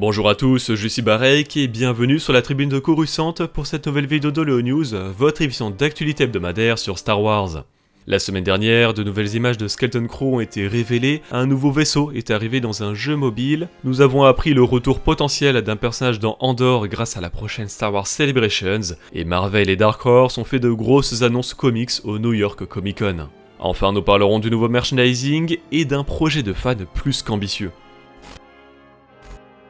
Bonjour à tous, je suis Barek et bienvenue sur la tribune de Coruscant pour cette nouvelle vidéo de Léo News, votre émission d'actualité hebdomadaire sur Star Wars. La semaine dernière, de nouvelles images de Skeleton Crew ont été révélées, un nouveau vaisseau est arrivé dans un jeu mobile, nous avons appris le retour potentiel d'un personnage dans Andor grâce à la prochaine Star Wars Celebrations, et Marvel et Dark Horse ont fait de grosses annonces comics au New York Comic Con. Enfin, nous parlerons du nouveau merchandising et d'un projet de fans plus qu'ambitieux.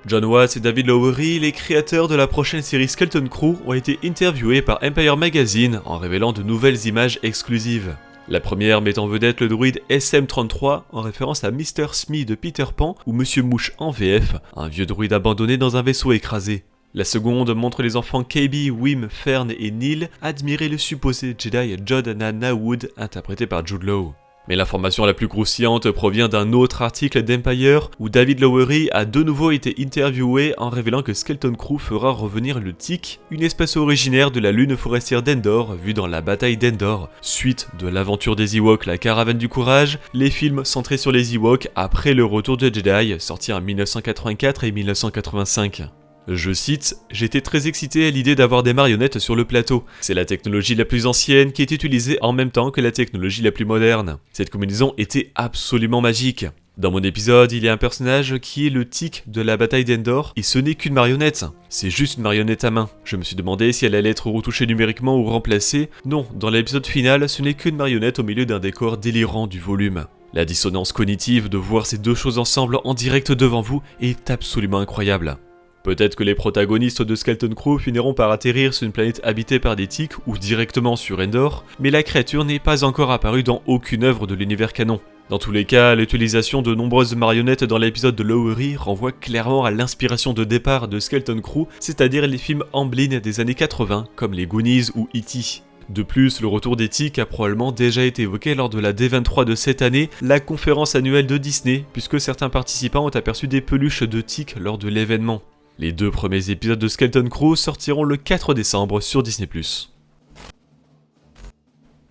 Jon Watts et David Lowery, les créateurs de la prochaine série Skeleton Crew, ont été interviewés par Empire Magazine en révélant de nouvelles images exclusives. La première met en vedette le droïde SM-33 en référence à Mr. Smee de Peter Pan ou Monsieur Mouche en VF, un vieux droïde abandonné dans un vaisseau écrasé. La seconde montre les enfants KB, Wim, Fern et Neil admirer le supposé Jedi Jodana Wood interprété par Jude Law. Mais l'information la plus croustillante provient d'un autre article d'Empire où David Lowery a de nouveau été interviewé en révélant que Skeleton Crew fera revenir le Tik, une espèce originaire de la lune forestière d'Endor vue dans la bataille d'Endor, suite de l'aventure des Ewoks, la caravane du courage, les films centrés sur les Ewoks après le retour de Jedi, sortis en 1984 et 1985. Je cite, « J'étais très excité à l'idée d'avoir des marionnettes sur le plateau. C'est la technologie la plus ancienne qui est utilisée en même temps que la technologie la plus moderne. Cette combinaison était absolument magique. Dans mon épisode, il y a un personnage qui est le Tik de la bataille d'Endor, et ce n'est qu'une marionnette. C'est juste une marionnette à main. Je me suis demandé si elle allait être retouchée numériquement ou remplacée. Non, dans l'épisode final, ce n'est qu'une marionnette au milieu d'un décor délirant du volume. La dissonance cognitive de voir ces deux choses ensemble en direct devant vous est absolument incroyable. » Peut-être que les protagonistes de Skeleton Crew finiront par atterrir sur une planète habitée par des Tiks ou directement sur Endor, mais la créature n'est pas encore apparue dans aucune œuvre de l'univers canon. Dans tous les cas, l'utilisation de nombreuses marionnettes dans l'épisode de Lowery renvoie clairement à l'inspiration de départ de Skeleton Crew, c'est-à-dire les films Amblin des années 80 comme les Goonies ou E.T. De plus, le retour des Tiks a probablement déjà été évoqué lors de la D23 de cette année, la conférence annuelle de Disney, puisque certains participants ont aperçu des peluches de Tiks lors de l'événement. Les deux premiers épisodes de Skeleton Crew sortiront le 4 décembre sur Disney+.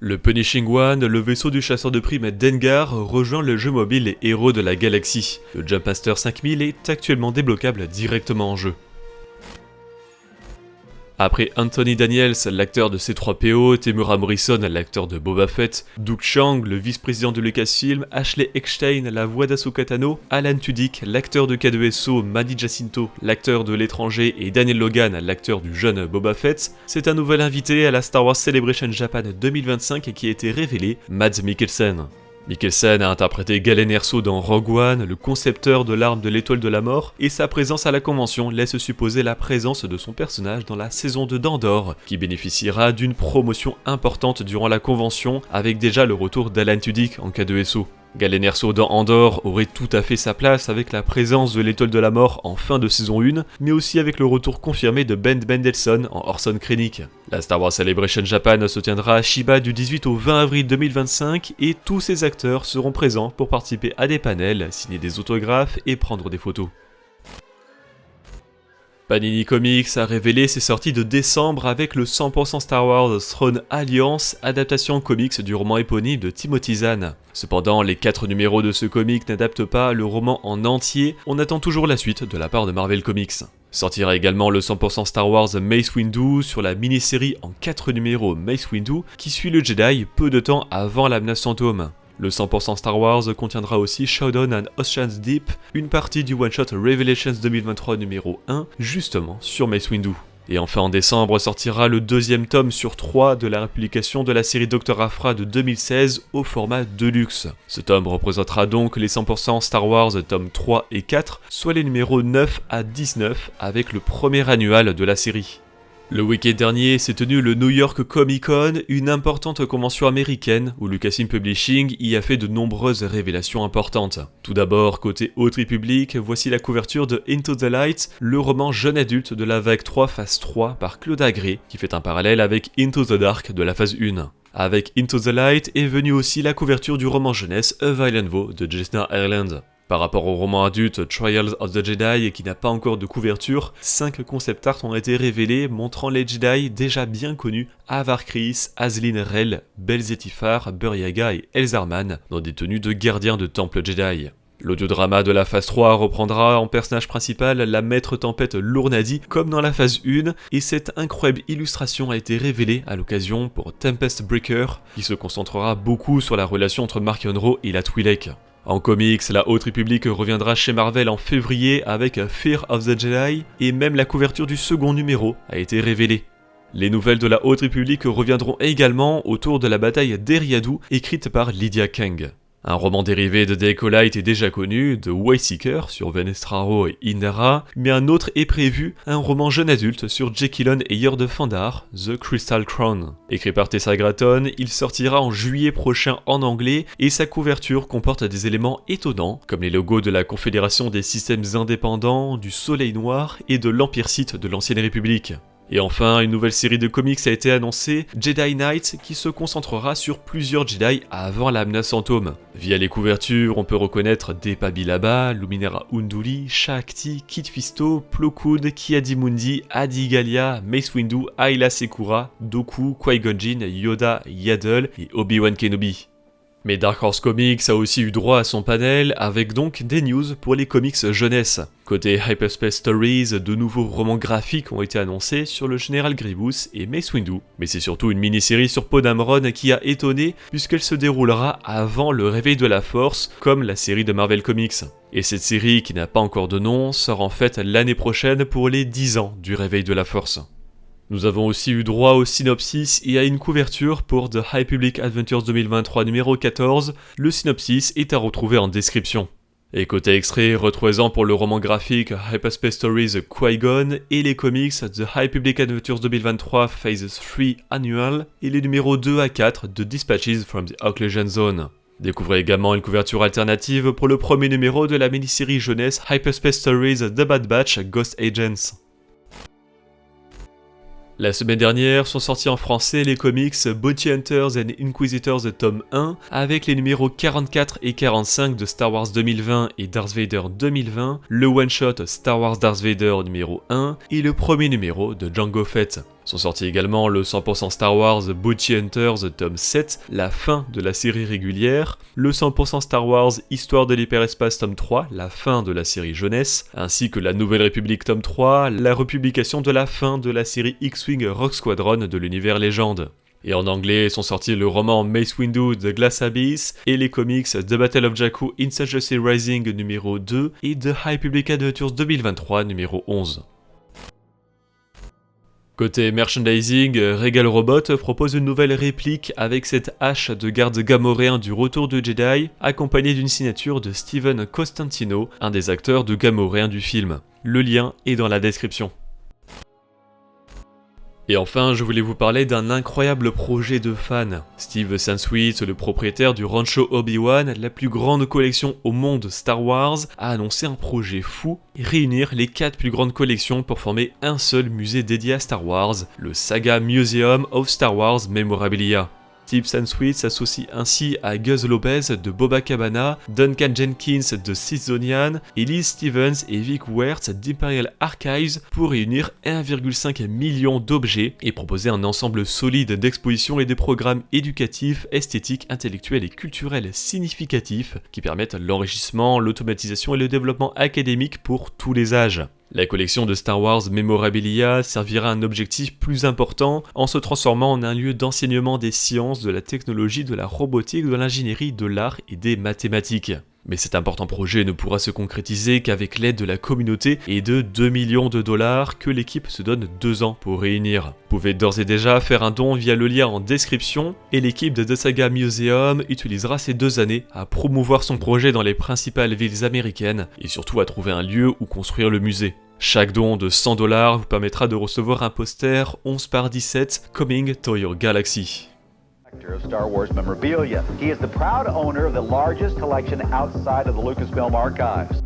Le Punishing One, le vaisseau du chasseur de primes Dengar, rejoint le jeu mobile Les Héros de la Galaxie. Le Jumpmaster 5000 est actuellement débloquable directement en jeu. Après Anthony Daniels, l'acteur de C3PO, Temuera Morrison, l'acteur de Boba Fett, Doug Chiang, le vice-président de Lucasfilm, Ashley Eckstein, la voix d'Ahsoka Tano, Alan Tudyk, l'acteur de K2SO, Manny Jacinto, l'acteur de L'étranger et Daniel Logan, l'acteur du jeune Boba Fett, c'est un nouvel invité à la Star Wars Celebration Japan 2025 qui a été révélé, Mads Mikkelsen. Mikkelsen a interprété Galen Erso dans Rogue One, le concepteur de l'arme de l'étoile de la mort, et sa présence à la convention laisse supposer la présence de son personnage dans la saison 2 d'Andor, qui bénéficiera d'une promotion importante durant la convention, avec déjà le retour d'Alan Tudyk en K2SO. Galen Erso dans Andor aurait tout à fait sa place avec la présence de l'étoile de la mort en fin de saison 1, mais aussi avec le retour confirmé de Ben Mendelsohn en Orson Krennic. La Star Wars Celebration Japan se tiendra à Chiba du 18 au 20 avril 2025 et tous ces acteurs seront présents pour participer à des panels, signer des autographes et prendre des photos. Panini Comics a révélé ses sorties de décembre avec le 100% Star Wars Throne Alliance, adaptation comics du roman éponyme de Timothy Zahn. Cependant, les 4 numéros de ce comic n'adaptent pas le roman en entier, on attend toujours la suite de la part de Marvel Comics. Sortira également le 100% Star Wars Mace Windu sur la mini-série en 4 numéros Mace Windu qui suit le Jedi peu de temps avant la menace fantôme. Le 100% Star Wars contiendra aussi Showdown and Ocean's Deep, une partie du one-shot Revelations 2023 numéro 1, justement sur Mace Windu. Et enfin en décembre sortira le deuxième tome sur 3 de la républication de la série Dr. Aphra de 2016 au format Deluxe. Ce tome représentera donc les 100% Star Wars tomes 3 et 4, soit les numéros 9 à 19 avec le premier annual de la série. Le week-end dernier s'est tenu le New York Comic Con, une importante convention américaine où Lucasfilm Publishing y a fait de nombreuses révélations importantes. Tout d'abord, côté Haute République, voici la couverture de Into the Light, le roman jeune adulte de la vague 3 phase 3 par Claude Agré, qui fait un parallèle avec Into the Dark de la phase 1. Avec Into the Light est venue aussi la couverture du roman jeunesse A Violent Vow de Jesna Ireland. Par rapport au roman adulte Trials of the Jedi qui n'a pas encore de couverture, 5 concept art ont été révélés montrant les Jedi déjà bien connus Avar Kriss, Azlyn Rel, Belzetifar, Buryaga et Elzarman dans des tenues de gardiens de temple Jedi. L'audiodrama de la phase 3 reprendra en personnage principal la maître tempête Lournadi comme dans la phase 1, et cette incroyable illustration a été révélée à l'occasion pour Tempest Breaker, qui se concentrera beaucoup sur la relation entre Mark Monroe et la Twi'lek. En comics, la Haute République reviendra chez Marvel en février avec Fear of the Jedi, et même la couverture du second numéro a été révélée. Les nouvelles de la Haute République reviendront également autour de la bataille d'Eriadu, écrite par Lydia Kang. Un roman dérivé de The Acolyte est déjà connu, The Wayseeker sur Venestraro et Indara, mais un autre est prévu, un roman jeune adulte sur Jekyllon et Yord Fandar, The Crystal Crown. Écrit par Tessa Gratton, il sortira en juillet prochain en anglais et sa couverture comporte des éléments étonnants, comme les logos de la Confédération des systèmes indépendants, du Soleil Noir et de l'Empire Sith de l'Ancienne République. Et enfin, une nouvelle série de comics a été annoncée, Jedi Knight, qui se concentrera sur plusieurs Jedi avant la menace fantôme. Via les couvertures, on peut reconnaître Depa Billaba, Luminara Unduli, Shakti, Kit Fisto, Plo Koon, Ki-Adi-Mundi, Adi Gallia, Mace Windu, Ayla Secura, Dooku, Qui-Gon Jinn, Yoda, Yaddle et Obi-Wan Kenobi. Mais Dark Horse Comics a aussi eu droit à son panel, avec donc des news pour les comics jeunesse. Côté Hyperspace Stories, de nouveaux romans graphiques ont été annoncés sur le Général Grievous et Mace Windu, mais c'est surtout une mini-série sur Poe Dameron qui a étonné puisqu'elle se déroulera avant le réveil de la Force, comme la série de Marvel Comics. Et cette série, qui n'a pas encore de nom, sort en fait l'année prochaine pour les 10 ans du réveil de la Force. Nous avons aussi eu droit au synopsis et à une couverture pour The High Public Adventures 2023 numéro 14, le synopsis est à retrouver en description. Et côté extrait, retrouvez-en pour le roman graphique Hyperspace Stories Qui-Gon et les comics The High Public Adventures 2023 Phase 3 Annual et les numéros 2 à 4 de Dispatches from the Occlusion Zone. Découvrez également une couverture alternative pour le premier numéro de la mini-série jeunesse Hyperspace Stories The Bad Batch Ghost Agents. La semaine dernière sont sortis en français les comics Bounty Hunters and Inquisitors tome 1 avec les numéros 44 et 45 de Star Wars 2020 et Darth Vader 2020, le one-shot Star Wars Darth Vader numéro 1 et le premier numéro de Jango Fett. Sont sortis également le 100% Star Wars Bounty Hunters tome 7, la fin de la série régulière, le 100% Star Wars Histoire de l'hyperespace tome 3, la fin de la série jeunesse, ainsi que la Nouvelle République tome 3, la republication de la fin de la série X-Wing Rogue Squadron de l'univers légende. Et en anglais sont sortis le roman Mace Windu The Glass Abyss et les comics The Battle of Jakku Insurgency Rising numéro 2 et The High Public Adventures 2023 numéro 11. Côté merchandising, Regal Robot propose une nouvelle réplique avec cette hache de garde gamoréen du Retour de Jedi, accompagnée d'une signature de Steven Costantino, un des acteurs de gamoréen du film. Le lien est dans la description. Et enfin, je voulais vous parler d'un incroyable projet de fans. Steve Sansweet, le propriétaire du Rancho Obi-Wan, la plus grande collection au monde Star Wars, a annoncé un projet fou, réunir les 4 plus grandes collections pour former un seul musée dédié à Star Wars, le Saga Museum of Star Wars Memorabilia. Steve Sansweet s'associe ainsi à Gus Lopez de Boba Cabana, Duncan Jenkins de Smithsonian et Liz Stevens et Vic Wertz d'Imperial Archives pour réunir 1,5 million d'objets et proposer un ensemble solide d'expositions et de programmes éducatifs, esthétiques, intellectuels et culturels significatifs qui permettent l'enrichissement, l'automatisation et le développement académique pour tous les âges. La collection de Star Wars Memorabilia servira à un objectif plus important en se transformant en un lieu d'enseignement des sciences, de la technologie, de la robotique, de l'ingénierie, de l'art et des mathématiques. Mais cet important projet ne pourra se concrétiser qu'avec l'aide de la communauté et de 2 millions de dollars que l'équipe se donne 2 ans pour réunir. Vous pouvez d'ores et déjà faire un don via le lien en description et l'équipe de The Saga Museum utilisera ces 2 années à promouvoir son projet dans les principales villes américaines et surtout à trouver un lieu où construire le musée. Chaque don de 100 $ vous permettra de recevoir un poster 11x17 Coming to Your Galaxy. Of Star Wars memorabilia. He is the proud owner of the largest collection outside of the Lucasfilm archives.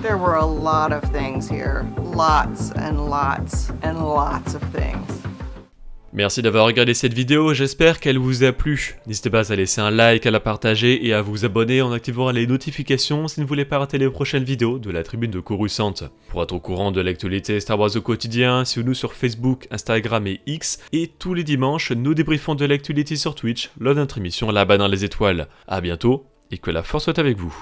There were a lot of things here. Lots and lots and lots of things. Merci d'avoir regardé cette vidéo, j'espère qu'elle vous a plu. N'hésitez pas à laisser un like, à la partager et à vous abonner en activant les notifications si vous ne voulez pas rater les prochaines vidéos de la tribune de Coruscant. Pour être au courant de l'actualité Star Wars au quotidien, suivez-nous sur Facebook, Instagram et X. Et tous les dimanches, nous débriefons de l'actualité sur Twitch lors de notre émission là-bas dans les étoiles. A bientôt et que la force soit avec vous.